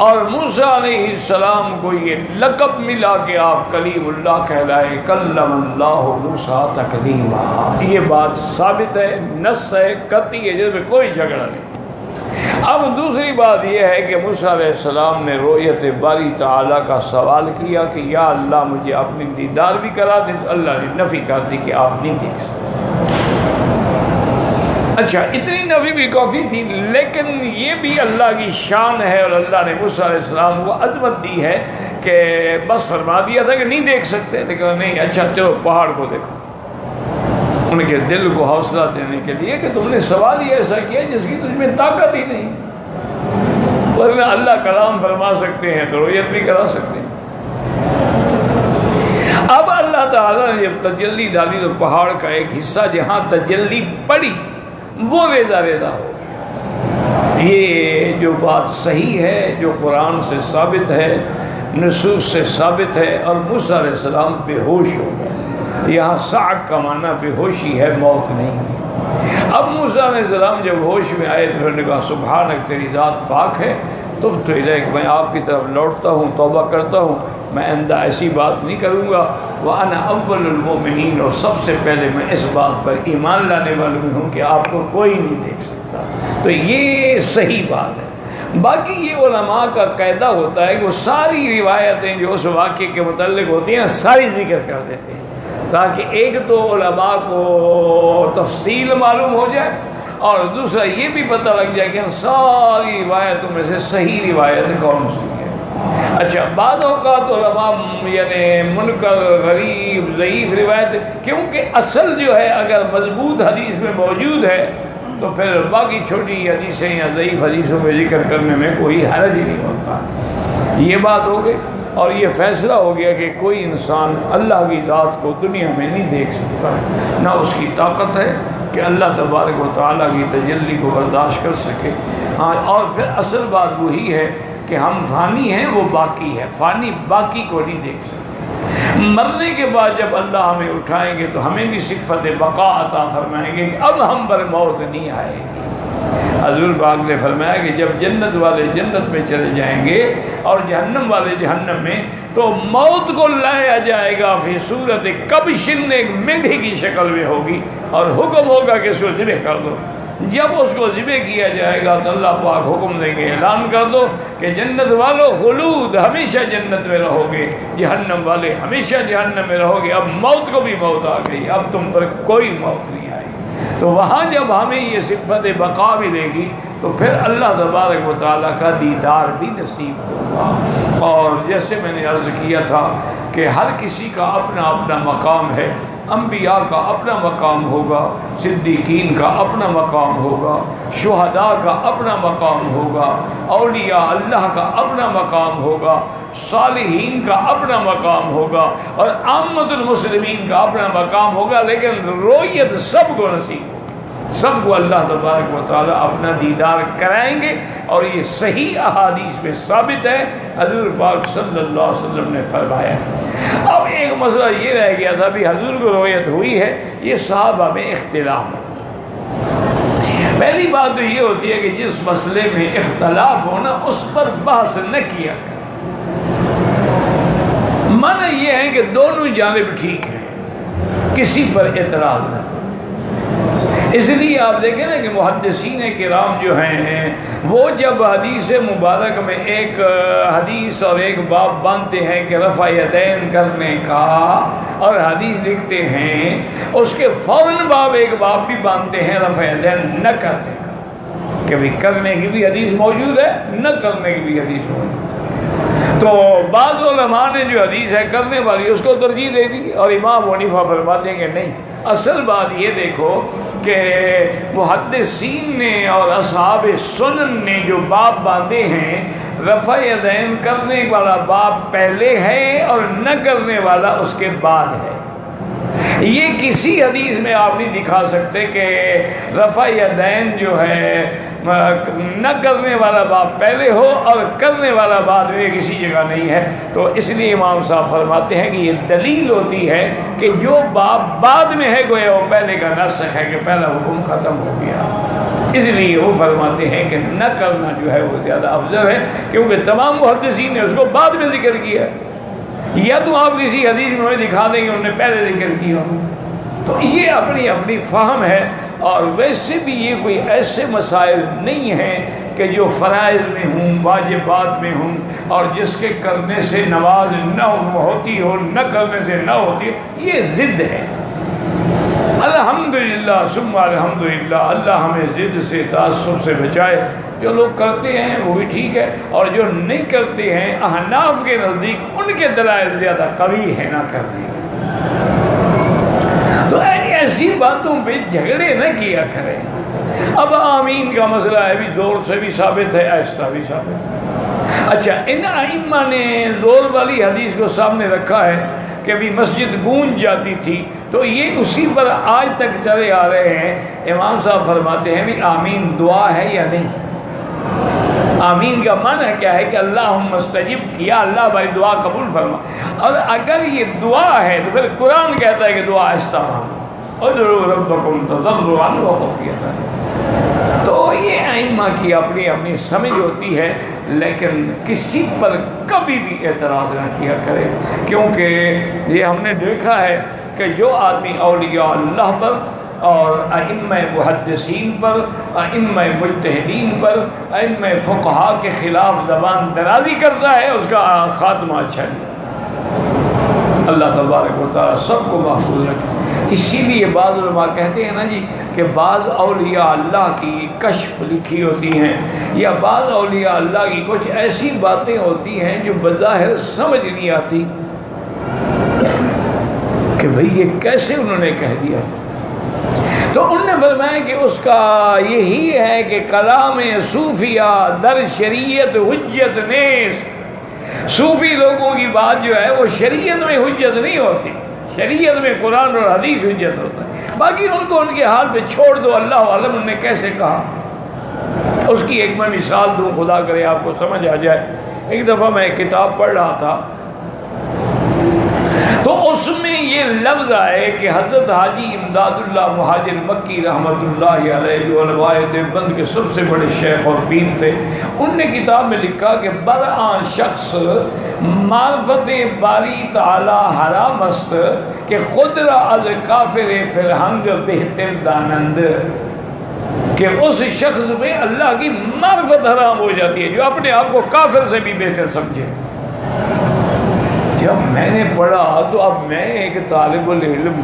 اور موسیٰ علیہ السلام کو یہ لقب ملا کہ آپ کلیم اللہ کہلائے، کلم اللہ موسیٰ تکلیما. یہ بات ثابت ہے، نص ہے، قطعی ہے، جس میں کوئی جھگڑا نہیں. اب دوسری بات یہ ہے کہ موسیٰ علیہ السلام نے رؤیت باری تعالیٰ کا سوال کیا کہ یا اللہ مجھے اپنی دیدار بھی کرا دیں، تو اللہ نے نفی کر دی کہ آپ نہیں دیکھ سکتے. اچھا، اتنی نفی بھی کافی تھی، لیکن یہ بھی اللہ کی شان ہے اور اللہ نے موسیٰ علیہ السلام کو عظمت دی ہے کہ بس فرما دیا تھا کہ نہیں دیکھ سکتے، لیکن نہیں، اچھا چلو پہاڑ کو دیکھو. ان کے دل کو حوصلہ دینے کے لیے کہ تم نے سوال ہی ایسا کیا جس کی تجھ میں طاقت ہی نہیں، ورنہ اللہ کلام فرما سکتے ہیں تو رؤیت بھی کرا سکتے ہیں. اب اللہ تعالیٰ نے جب تجلی ڈالی تو پہاڑ کا ایک حصہ جہاں تجلی پڑی وہ ریزہ ریزہ ہو گیا. یہ جو بات صحیح ہے، جو قرآن سے ثابت ہے، نصوص سے ثابت ہے، اور موسیٰ علیہ السلام بے ہوش ہو گئے. یہاں صعق کا معنی بے ہوشی ہے، موت نہیں ہے. اب موسیٰ علیہ السلام جب ہوش میں آئے تو انہوں نے کہا سبحانک تیری ذات پاک ہے، تب تو الیک، میں آپ کی طرف لوٹتا ہوں، توبہ کرتا ہوں، میں آئندہ ایسی بات نہیں کروں گا. وَأَنَا أَوَّلُ الْمُؤْمِنِينَ، اور سب سے پہلے میں اس بات پر ایمان لانے والوں میں ہوں کہ آپ کو کوئی نہیں دیکھ سکتا. تو یہ صحیح بات ہے. باقی یہ علماء کا قاعدہ ہوتا ہے کہ وہ ساری روایتیں جو اس واقعے کے متعلق ہوتی ہیں ساری ذکر کر دیتے ہیں، تاکہ ایک تو علماء کو تفصیل معلوم ہو جائے، اور دوسرا یہ بھی پتہ لگ جائے کہ ان ساری روایتوں میں سے صحیح روایت کون سی ہے. اچھا، بعض اوقات علماء یعنی منکر، غریب، ضعیف روایت، کیونکہ اصل جو ہے اگر مضبوط حدیث میں موجود ہے تو پھر باقی چھوٹی حدیثیں یا ضعیف حدیثوں میں ذکر کرنے میں کوئی حرج ہی نہیں ہوتا. یہ بات ہو گئی، اور یہ فیصلہ ہو گیا کہ کوئی انسان اللہ کی ذات کو دنیا میں نہیں دیکھ سکتا، نہ اس کی طاقت ہے کہ اللہ تبارک و تعالیٰ کی تجلی کو برداشت کر سکے. ہاں، اور پھر اصل بات وہی ہے کہ ہم فانی ہیں، وہ باقی ہے. فانی باقی کو نہیں دیکھ سکتے. مرنے کے بعد جب اللہ ہمیں اٹھائیں گے تو ہمیں بھی صفت بقا عطا فرمائیں گے کہ اب ہم پر موت نہیں آئے گی. حضور پاک نے فرمایا کہ جب جنت والے جنت میں چلے جائیں گے اور جہنم والے جہنم میں، تو موت کو لایا جائے گا فی صورت کبشن، ایک مینڈھی کی شکل میں ہوگی، اور حکم ہوگا کہ اس کو ذبح کر دو۔ جب اس کو ذبح کیا جائے گا تو اللہ پاک حکم دیں گے، اعلان کر دو کہ جنت والوں خلود، ہمیشہ جنت میں رہو گے، جہنم والے ہمیشہ جہنم میں رہو گے۔ اب موت کو بھی موت آ گئی، اب تم پر کوئی موت نہیں آئی۔ تو وہاں جب ہمیں یہ صفت بقا ملے گی تو پھر اللہ تبارک و تعالیٰ کا دیدار بھی نصیب ہوگا۔ اور جیسے میں نے عرض کیا تھا کہ ہر کسی کا اپنا اپنا مقام ہے، انبیاء کا اپنا مقام ہوگا، صدیقین کا اپنا مقام ہوگا، شہداء کا اپنا مقام ہوگا، اولیاء اللہ کا اپنا مقام ہوگا، صالحین کا اپنا مقام ہوگا، اور عامت المسلمین کا اپنا مقام ہوگا، لیکن رویت سب کو نصیب ہوگا، سب کو اللہ تبارک و تعالیٰ اپنا دیدار کرائیں گے۔ اور یہ صحیح احادیث میں ثابت ہے، حضور پاک صلی اللہ علیہ وسلم نے فرمایا۔ اب ایک مسئلہ یہ رہ گیا تھا، بھی حضور کو رویت ہوئی ہے، یہ صحابہ میں اختلاف ہے۔ پہلی بات تو یہ ہوتی ہے کہ جس مسئلے میں اختلاف ہونا اس پر بحث نہ کیا کرے۔ معنی یہ ہے کہ دونوں جانب ٹھیک ہیں، کسی پر اعتراض نہ کرے۔ اس لیے آپ دیکھیں نا کہ محدثین کرام جو ہیں وہ جب حدیث مبارک میں ایک حدیث اور ایک باب باندھتے ہیں کہ رفع یدین کرنے کا، اور حدیث لکھتے ہیں اس کے فوراً باب ایک باب بھی باندھتے ہیں رفع یدین نہ کرنے کا، کہ بھی کرنے کی بھی حدیث موجود ہے، نہ کرنے کی بھی حدیث موجود ہے۔ تو بعض علماء نے جو حدیث ہے کرنے والی اس کو ترجیح دے دی، اور امام حنیفہ فرماتے ہیں کہ نہیں۔ اصل بات یہ دیکھو کہ محدثین نے اور اصحاب سنن نے جو باب باندھے ہیں، رفع یدین کرنے والا باب پہلے ہے اور نہ کرنے والا اس کے بعد ہے۔ یہ کسی حدیث میں آپ نہیں دکھا سکتے کہ رفع یدین جو ہے نہ کرنے والا باب پہلے ہو اور کرنے والا بعد میں، کسی جگہ نہیں ہے۔ تو اس لیے امام صاحب فرماتے ہیں کہ یہ دلیل ہوتی ہے کہ جو باب بعد میں ہے گویا وہ پہلے کا نسخ ہے، کہ پہلا حکم ختم ہو گیا۔ اس لیے وہ فرماتے ہیں کہ نہ کرنا جو ہے وہ زیادہ افضل ہے، کیونکہ تمام محدثین نے اس کو بعد میں ذکر کیا۔ یا تو آپ کسی حدیث میں ہمیں دکھا دیں گے انہوں نے پہلے ذکر کیا، تو یہ اپنی اپنی فہم ہے۔ اور ویسے بھی یہ کوئی ایسے مسائل نہیں ہیں کہ جو فرائض میں ہوں، واجبات میں ہوں، اور جس کے کرنے سے نماز نہ ہوتی ہو، نہ کرنے سے نہ ہوتی، یہ ضد ہے۔ الحمدللہ ثم الحمدللہ، اللہ ہمیں ضد سے، تعصب سے بچائے۔ جو لوگ کرتے ہیں وہ بھی ٹھیک ہے، اور جو نہیں کرتے ہیں احناف کے نزدیک ان کے دلائل زیادہ قوی ہے نہ کرنے۔ تو ایسی باتوں پہ جھگڑے نہ کیا کریں۔ اب آمین کا مسئلہ ہے، بھی زور سے بھی ثابت ہے، آہستہ بھی ثابت ہے۔ اچھا، ان ائمہ نے زور والی حدیث کو سامنے رکھا ہے کہ بھی مسجد گونج جاتی تھی، تو یہ اسی پر آج تک چلے آ رہے ہیں۔ امام صاحب فرماتے ہیں بھی آمین دعا ہے یا نہیں؟ آمین کا معنی کیا ہے کہ اللہم استجب کیا، اللہ بھائی دعا قبول فرما۔ اور اگر یہ دعا ہے تو پھر قرآن کہتا ہے کہ دعا آہستہ مانگو، ادعوا ربکم تضرعا وخفیۃ۔ تو یہ ائمہ کی اپنی اپنی سمجھ ہوتی ہے، لیکن کسی پر کبھی بھی اعتراض نہ کیا کرے، کیونکہ یہ ہم نے دیکھا ہے کہ جو آدمی اولیاء اللہ پر اور ائمہ محدثین پر، ائمہ مجتہدین پر، ائمہ فقہا کے خلاف زبان درازی کرتا ہے، اس کا خاتمہ اچھا نہیں۔ اللہ تبارک و تعالیٰ سب کو محفوظ رکھے۔ اسی لیے بعض علماء کہتے ہیں نا جی کہ بعض اولیاء اللہ کی کشف لکھی ہوتی ہیں، یا بعض اولیاء اللہ کی کچھ ایسی باتیں ہوتی ہیں جو بظاہر سمجھ نہیں آتی کہ بھئی یہ کیسے انہوں نے کہہ دیا۔ تو انہوں نے فرمایا کہ اس کا یہی ہے کہ کلام صوفیہ در شریعت حجت نیست۔ صوفی لوگوں کی بات جو ہے وہ شریعت میں حجت نہیں ہوتی، شریعت میں قرآن اور حدیث حجت ہوتا ہے، باقی ان کو ان کے حال پہ چھوڑ دو، اللہ عالم انہوں نے کیسے کہا۔ اس کی ایک میں مثال دوں، خدا کرے آپ کو سمجھ آ جائے۔ ایک دفعہ میں ایک کتاب پڑھ رہا تھا، تو اس میں یہ لفظ آئے کہ حضرت حاجی امداد اللہ مہاجر مکی رحمۃ اللہ علیہ جو علماء دیوبند کے سب سے بڑے شیخ اور پیر تھے، ان نے کتاب میں لکھا کہ برآں شخص معرفت باری تعالی حرام است کہ خود را از کافر فرہنگ بہتر دانند، کہ اس شخص پہ اللہ کی معرفت حرام ہو جاتی ہے جو اپنے آپ کو کافر سے بھی بہتر سمجھے۔ جب میں نے پڑھا تو اب میں ایک طالب العلم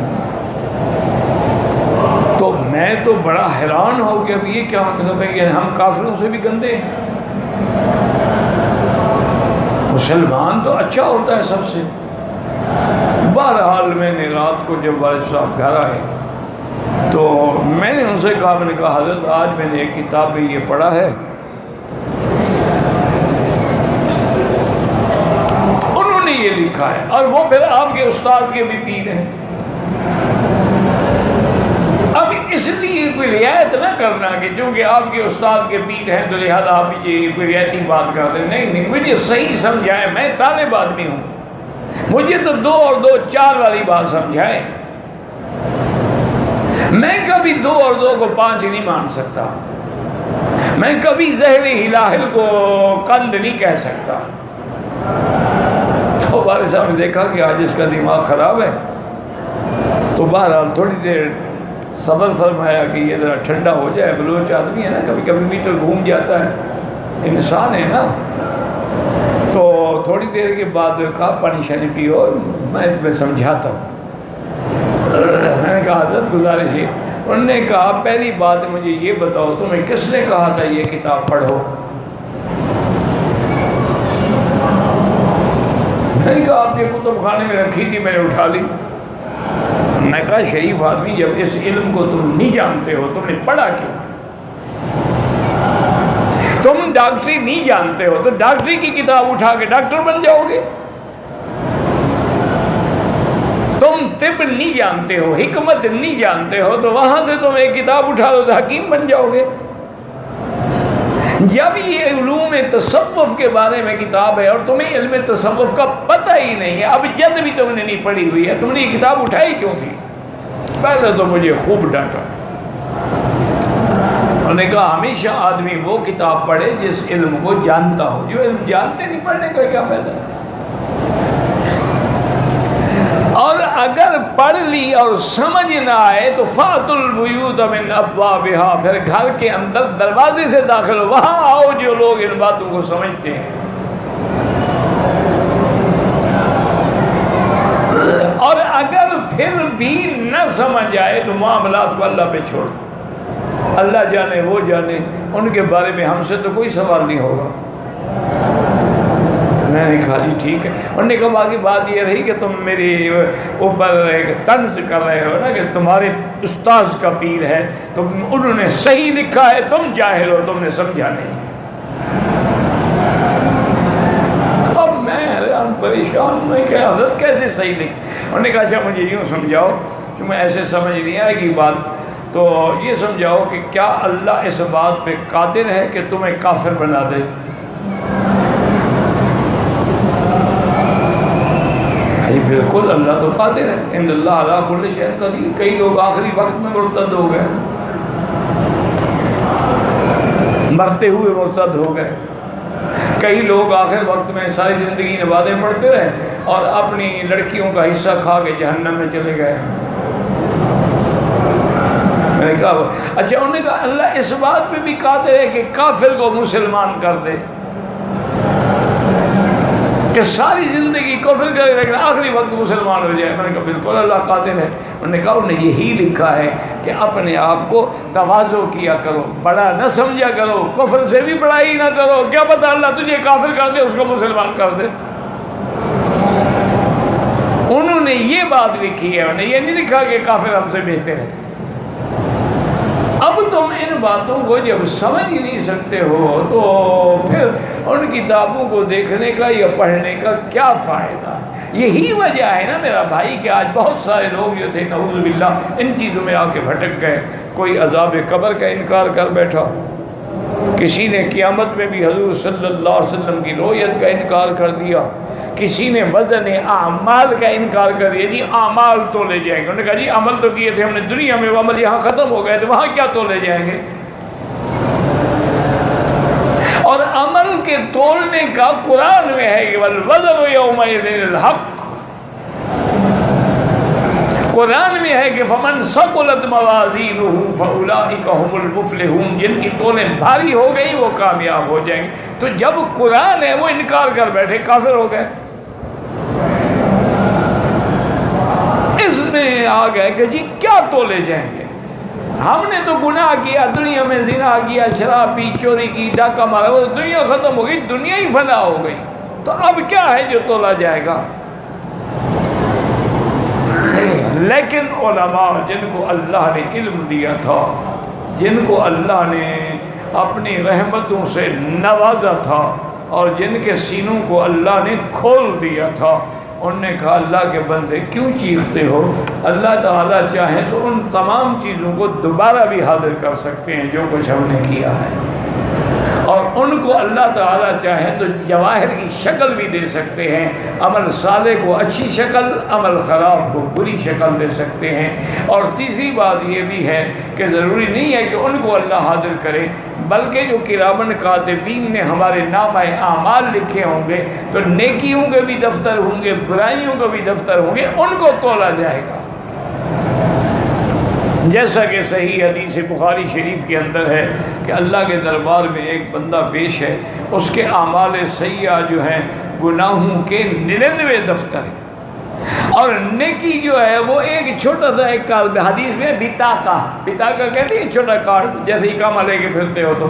تو میں تو بڑا حیران ہو کہ اب یہ کیا مطلب ہے کہ ہم کافروں سے بھی گندے ہیں؟ مسلمان تو اچھا ہوتا ہے سب سے۔ بہرحال میں نے رات کو جب والد صاحب گھر آئے تو میں نے ان سے کہا، میں نے کہا حضرت آج میں نے ایک کتاب میں یہ پڑھا ہے، انہوں نے یہ لکھا ہے، اور وہ پھر آپ کے استاد کے بھی پیر ہیں۔ اب اس لیے کوئی رعایت نہ کرنا کہ چونکہ آپ کے استاد کے پیر ہیں تو لہذا آپ یہ کوئی رعایتی بات کر دیں، نہیں، مجھے صحیح سمجھائے، میں طالب آدمی ہوں، مجھے تو 2 اور 2 4 والی بات سمجھائے۔ میں کبھی 2 اور 2 کو 5 نہیں مان سکتا، میں کبھی زہر ہلاہل کو قند نہیں کہہ سکتا۔ تو والد صاحب نے دیکھا کہ آج اس کا دماغ خراب ہے، تو بہرحال تھوڑی دیر صبر فرمایا کہ یہ ذرا ٹھنڈا ہو جائے، بلوچ آدمی ہے نا، کبھی کبھی میٹر گھوم جاتا ہے، انسان ہے نا۔ تو تھوڑی دیر کے بعد کہا پانی شانی پیو، میں تمہیں سمجھاتا ہوں۔ میں نے کہا حضرت گزارش ہے۔ انہوں نے کہا پہلی بات مجھے یہ بتاؤ تمہیں کس نے کہا تھا یہ کتاب پڑھو؟ میں نے کہا آپ کے کتب خانے میں رکھی تھی، میں نے اٹھا لی۔ میں نے کہا شریف آدمی جب اس علم کو تم نہیں جانتے ہو تم نے پڑھا کیوں؟ تم ڈاکٹری نہیں جانتے ہو تو ڈاکٹری کی کتاب اٹھا کے ڈاکٹر بن جاؤ گے؟ تم طب نہیں جانتے ہو، حکمت نہیں جانتے ہو تو وہاں سے تم ایک کتاب اٹھا لو تو حکیم بن جاؤ گے؟ جب یہ علوم تصوف کے بارے میں کتاب ہے اور تمہیں علم تصوف کا پتہ ہی نہیں ہے، اب جد بھی تم نے نہیں پڑھی ہوئی ہے، تم نے یہ کتاب اٹھائی کیوں تھی؟ پہلے تو مجھے خوب ڈانٹا۔ انہوں نے کہا ہمیشہ آدمی وہ کتاب پڑھے جس علم کو جانتا ہو، جو علم جانتے نہیں پڑھنے کا کیا فائدہ؟ اور اگر پڑھ لی اور سمجھ نہ آئے تو فَأْتُوا الْبُيُوتَ مِنْ أَبْوَابِهَا، پھر گھر کے اندر دروازے سے داخل ہو، وہاں آؤ جو لوگ ان باتوں کو سمجھتے ہیں۔ اور اگر پھر بھی نہ سمجھ آئے تو معاملات کو اللہ پہ چھوڑ، اللہ جانے وہ جانے، ان کے بارے میں ہم سے تو کوئی سوال نہیں ہوگا۔ میں نے کہا جی ٹھیک ہے۔ انہوں نے کہا باقی بات یہ رہی کہ تم میری اوپر ایک طنز کر رہے ہو نا کہ تمہارے استاذ کا پیر ہے، تو انہوں نے صحیح لکھا ہے، تم جاہل ہو، تم نے سمجھا نہیں۔ اب میں حیران پریشان، میں کہ حضرت کیسے صحیح لکھ؟ انہوں نے کہا اچھا مجھے یوں سمجھاؤ، تمہیں ایسے سمجھ نہیں آئے گی بات، تو یہ سمجھاؤ کہ کیا اللہ اس بات پہ قادر ہے کہ تمہیں کافر بنا دے؟ بالکل اللہ تو قادر ہے، ان اللہ علی کل شیء قدیر۔ کئی لوگ آخری وقت میں مرتد ہو گئے، مرتے ہوئے مرتد ہو گئے۔ کئی لوگ آخر وقت میں ساری زندگی نمازیں پڑھتے رہے اور اپنی لڑکیوں کا حصہ کھا کے جہنم میں چلے گئے۔ میں نے کہا اچھا، انہوں نے کہا اللہ اس بات پہ بھی قادر ہے کہ کافر کو مسلمان کر دے، کہ ساری زندگی کفر کرے لیکن آخری وقت مسلمان ہو جائے۔ میں نے کہا بالکل اللہ قادر ہے۔ انہوں نے کہا انہوں نے یہی لکھا ہے کہ اپنے آپ کو تواضع کیا کرو، بڑا نہ سمجھا کرو، کفر سے بھی بڑائی نہ کرو، کیا پتہ اللہ تجھے کافر کر دے، اس کو مسلمان کر دے۔ انہوں نے یہ بات لکھی ہے، انہوں نے یہ نہیں لکھا کہ کافر ہم سے بہتر ہے۔ اب تم ان باتوں کو جب سمجھ ہی نہیں سکتے ہو تو پھر ان کتابوں کو دیکھنے کا یا پڑھنے کا کیا فائدہ؟ یہی وجہ ہے نا میرا بھائی کہ آج بہت سارے لوگ جو تھے نعوذ باللہ ان چیزوں میں آ کے بھٹک گئے۔ کوئی عذاب قبر کا انکار کر بیٹھا، کسی نے قیامت میں بھی حضور صلی اللہ علیہ وسلم کی رؤیت کا انکار کر دیا، کسی نے وزن اعمال کا انکار کر دیا، جی اعمال تولے جائیں گے، انہوں نے کہا جی عمل تو کیے تھے ہم نے دنیا میں، وہ عمل یہاں ختم ہو گئے تو وہاں کیا تولے جائیں گے؟ اور عمل کے تولنے کا قرآن میں ہے کہ والوزن یومئذ الحق، قرآن میں ہے کہ فمن ثقلت موازینہ فاولئک هم المفلحون، جن کی تولیں بھاری ہو گئی وہ کامیاب ہو جائیں گے۔ تو جب قرآن ہے وہ انکار کر بیٹھے، کافر ہو گئے۔ اس میں آ گئے کہ جی کیا تولے جائیں گے، ہم نے تو گناہ کیا، دنیا میں زنا کیا، شراب پی، چوری کی، ڈاکہ مارا، وہ دنیا ختم ہو گئی، دنیا ہی فنا ہو گئی، تو اب کیا ہے جو تولا جائے گا؟ لیکن علماء جن کو اللہ نے علم دیا تھا، جن کو اللہ نے اپنی رحمتوں سے نوازا تھا اور جن کے سینوں کو اللہ نے کھول دیا تھا، انہوں نے کہا اللہ کے بندے کیوں چیختے ہو؟ اللہ تعالیٰ چاہیں تو ان تمام چیزوں کو دوبارہ بھی حاضر کر سکتے ہیں جو کچھ ہم نے کیا ہے، اور ان کو اللہ تعالیٰ چاہیں تو جواہر کی شکل بھی دے سکتے ہیں، عمل صالح کو اچھی شکل، عمل خراب کو بری شکل دے سکتے ہیں۔ اور تیسری بات یہ بھی ہے کہ ضروری نہیں ہے کہ ان کو اللہ حاضر کرے، بلکہ جو کرامن کاتبین نے ہمارے نامہ اعمال لکھے ہوں گے تو نیکیوں کے بھی دفتر ہوں گے، برائیوں کے بھی دفتر ہوں گے، ان کو تولا جائے گا۔ جیسا کہ صحیح حدیث بخاری شریف کے اندر ہے کہ اللہ کے دربار میں ایک بندہ پیش ہے، اس کے اعمال سیئہ جو ہیں گناہوں کے 99 دفتر ہیں، اور نیکی جو ہے وہ ایک چھوٹا سا ایک کارڈ، حدیث میں بطاقہ کہتے ہیں چھوٹا کارڈ، جیسے اقامہ لے کے پھرتے ہو تو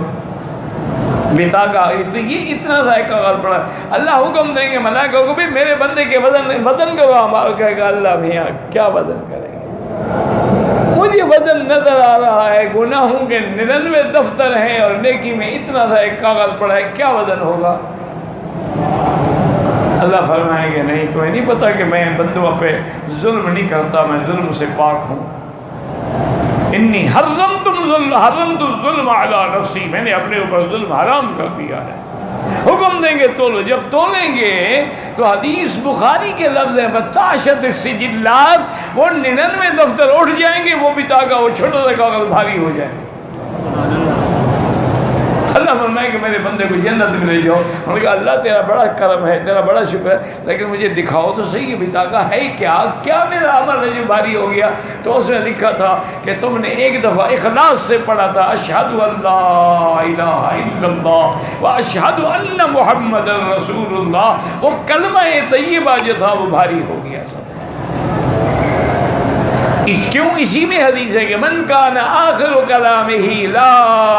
بطاقہ، تو یہ اتنا سا ایک کاغذ پڑا، اللہ حکم دیں گے ملائکہ کو بھی میرے بندے کے وزن کرو، ہمارا کہے گا اللہ بھیا کیا وزن کریں گے، مجھے وزن نظر آ رہا ہے، گناہوں کے 99 دفتر ہیں اور نیکی میں اتنا سا ایک کاغذ پڑا ہے، کیا وزن ہوگا؟ اللہ فرمائیں گے نہیں، تمہیں نہیں پتا کہ میں بندوں پہ ظلم نہیں کرتا، میں ظلم سے پاک ہوں، انی حرمت الظلم علی نفسی، میں نے اپنے اوپر ظلم حرام کر دیا ہے۔ حکم دیں گے تولو، جب تولیں گے تو حدیث بخاری کے لفظ ہے بتاشت السجلات، وہ 99 دفتر اٹھ جائیں گے، وہ بطاقہ وہ چھوٹا سا کاغذ بھاری ہو جائے گا۔ اللہ فرمائے کہ میرے بندے کو جنت میں لے جاؤ، ہم نے کہا اللہ تیرا بڑا کرم ہے، تیرا بڑا شکر ہے، لیکن مجھے دکھاؤ تو صحیح بطاقہ ہے کیا میرا عمل ہے جو بھاری ہو گیا؟ تو اس نے لکھا تھا کہ تم نے ایک دفعہ اخلاص سے پڑھا تھا اشہد ان لا الہ الا اللہ واشہد ان محمد رسول اللہ، وہ کلمہ طیبہ جو تھا وہ بھاری ہو گیا سب۔ کیوں؟ اسی میں حدیث ہے کہ من کان آخر کلامہ لا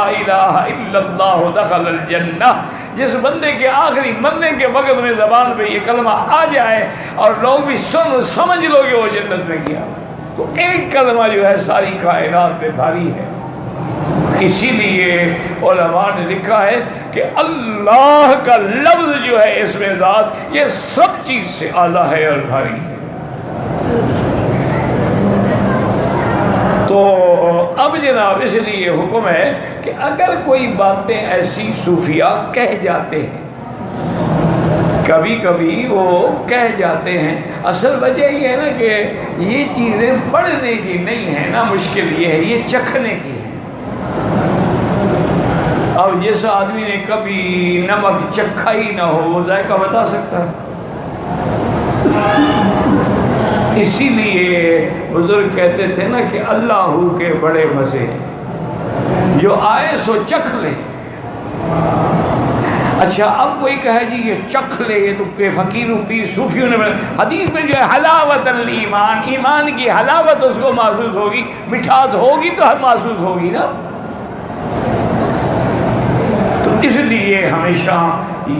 الہ الا اللہ دخل الجنہ، جس بندے کے آخری مرنے کے وقت میں زبان پہ یہ کلمہ آ جائے اور لوگ بھی سمجھ لو کہ وہ جنت میں گیا، تو ایک کلمہ جو ہے ساری کائنات پہ بھاری ہے۔ اسی لیے علماء نے لکھا ہے کہ اللہ کا لفظ جو ہے اس میں ذات، یہ سب چیز سے اعلیٰ ہے اور بھاری ہے۔ تو اب جناب اس لیے حکم ہے کہ اگر کوئی باتیں ایسی صوفیاء کہہ جاتے ہیں، کبھی کبھی وہ کہہ جاتے ہیں، اصل وجہ یہ ہے نا کہ یہ چیزیں پڑھنے کی نہیں ہے نا، مشکل یہ ہے، یہ چکھنے کی ہے۔ اب جس آدمی نے کبھی نمک چکھا ہی نہ ہو وہ ذائقہ بتا سکتا ہے؟ اسی لیے بزرگ کہتے تھے نا کہ اللہ کے بڑے مزے ہیں، جو آئے سو چکھ لے۔ اچھا اب کوئی کہے جی یہ چکھ لے، یہ تو فقیروں پیر صوفیوں نے، حدیث میں جو ہے حلاوت الایمان، ایمان کی حلاوت اس کو محسوس ہوگی، مٹھاس ہوگی تو محسوس ہوگی نا۔ تو اس لیے ہمیشہ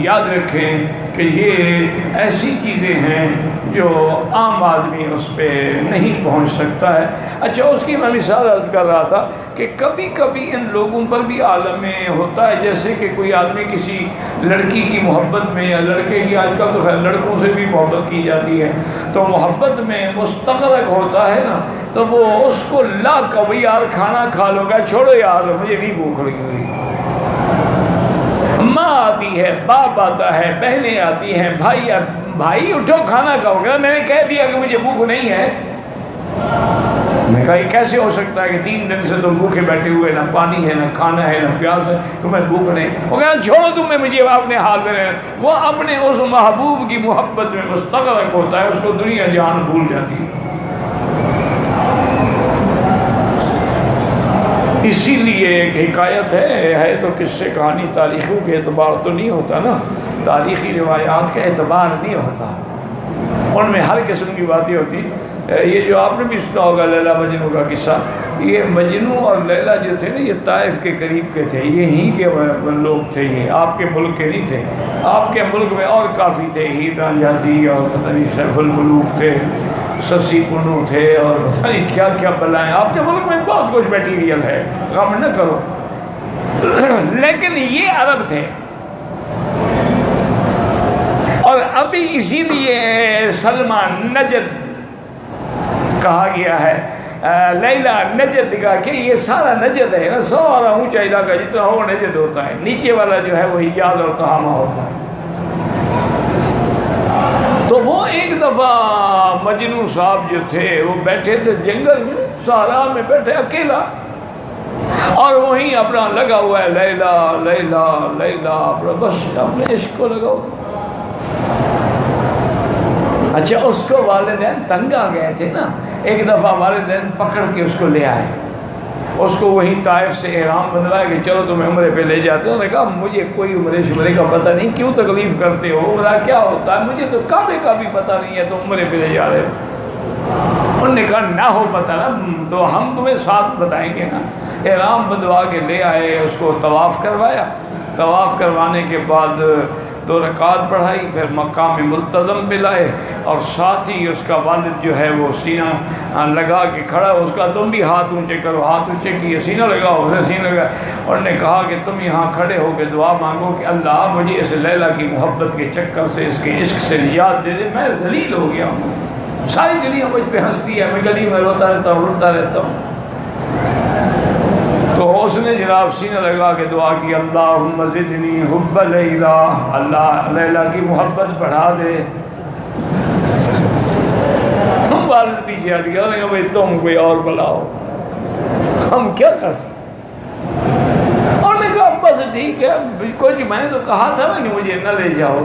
یاد رکھیں کہ یہ ایسی چیزیں ہیں جو عام آدمی اس پہ نہیں پہنچ سکتا ہے۔ اچھا اس کی میں مثال عرض کر رہا تھا کہ کبھی کبھی ان لوگوں پر بھی عالم میں ہوتا ہے، جیسے کہ کوئی آدمی کسی لڑکی کی محبت میں، یا لڑکے کی، آج کل تو خیر لڑکوں سے بھی محبت کی جاتی ہے، تو محبت میں مستغرق ہوتا ہے نا، تو وہ اس کو لا کبھی یار کھانا کھا لو گا، چھوڑو یار مجھے نہیں بھوک لگی ہوئی۔ ماں آتی ہے، باپ آتا ہے، بہنیں آتی ہیں، بھائی بھائی اٹھو کھانا کھاؤ گے؟ میں نے کہہ دیا کہ مجھے بھوک نہیں ہے۔ میں کہا یہ کیسے ہو سکتا ہے کہ 3 دن سے تم بھوکے بیٹھے ہوئے، نہ پانی ہے، نہ کھانا ہے، نہ پیاس ہے، تمہیں بھوک نہیں؟ وہ کہا چھوڑو تمہیں، مجھے اپنے حال میں رہنا۔ وہ اپنے اس محبوب کی محبت میں مستغرق ہوتا ہے، اس کو دنیا جہان بھول جاتی ہے۔ اسی لیے ایک حکایت ہے تو قصے کہانی تاریخوں کے اعتبار تو نہیں ہوتا نا، تاریخی روایات کا اعتبار نہیں ہوتا، ان میں ہر قسم کی باتیں ہوتی۔ یہ جو آپ نے بھی سنا ہوگا لیلا مجنوں کا قصہ، یہ مجنوں اور لیلا جو تھے نا یہ طائف کے قریب کے تھے، یہیں کے لوگ تھے، یہ آپ کے ملک کے نہیں تھے۔ آپ کے ملک میں اور کافی تھے، ہیر رانجھا اور پتہ نہیں سیف الملوک تھے، سسی کنو تھے، اور پتہ نہیں کیا کیا بلائیں۔ آپ کے ملک میں بہت کچھ میٹیریل ہے، غم نہ کرو، لیکن یہ عرب تھے۔ اور ابھی اسی لیے سلمہ نجد کہا گیا ہے، لیلا نجد کا، کہ یہ سارا نجد ہے نا، سارا اونچا علاقہ جتنا ہو نجد ہوتا ہے، نیچے والا جو ہے وہ حجاز اور تہامہ ہوتا ہے۔ تو وہ ایک دفعہ مجنوں صاحب جو تھے وہ بیٹھے تھے جنگل میں، صحرا میں بیٹھے اکیلا، اور وہیں اپنا لگا ہوا ہے لیلا لیلا لیلا، بس اپنے عشق کو لگا ہوا۔ اچھا اس کو والدین تنگ آ گئے تھے نا، ایک دفعہ والدین پکڑ کے اس کو لے آئے، اس کو وہیں طائف سے احرام بنوایا کہ چلو تمہیں عمرے پہ لے جاتے ہیں۔ انہوں نے کہا مجھے کوئی عمرے شمرے کا پتہ نہیں، کیوں تکلیف کرتے ہو، عمرہ کیا ہوتا ہے، مجھے تو کعبے کا بھی پتہ نہیں ہے، تو عمرے پہ لے جا رہے ہو۔ انہوں نے کہا نہ ہو پتہ نا تو ہم تمہیں ساتھ بتائیں گے نا۔ احرام بندوا کے لے آئے، اس کو طواف کروایا، طواف کروانے کے بعد 2 رکعات پڑھائی، پھر مقام ملتزم پہ لائے، اور ساتھ ہی اس کا والد جو ہے وہ سینہ لگا کے کھڑا، اس کا تم بھی ہاتھ اونچے کرو، ہاتھ اونچے کیے، سینہ لگاؤ، اسے سینہ لگا، اور نے کہا کہ تم یہاں کھڑے ہو کے دعا مانگو کہ اللہ مجھے اس لیلا کی محبت کے چکر سے، اس کے عشق سے نجات دے دے، میں ذلیل ہو گیا ہوں، ساری دنیا مجھ پہ ہنستی ہے، میں گلی میں روتا رہتا ہوں، رلتا رہتا ہوں۔ تو اس نے جناب سینہ لگا کے دعا کی، اللہم زدنی حب لیلا، اللہ لیلا کی محبت بڑھا دے۔ والد پیچھے آ گیا، انہوں نے کہا بھائی تم کوئی اور بلاؤ، ہم کیا کر سکتے۔ اور نے کہا بس ٹھیک ہے، کچھ میں نے تو کہا تھا نا کہ مجھے نہ لے جاؤ،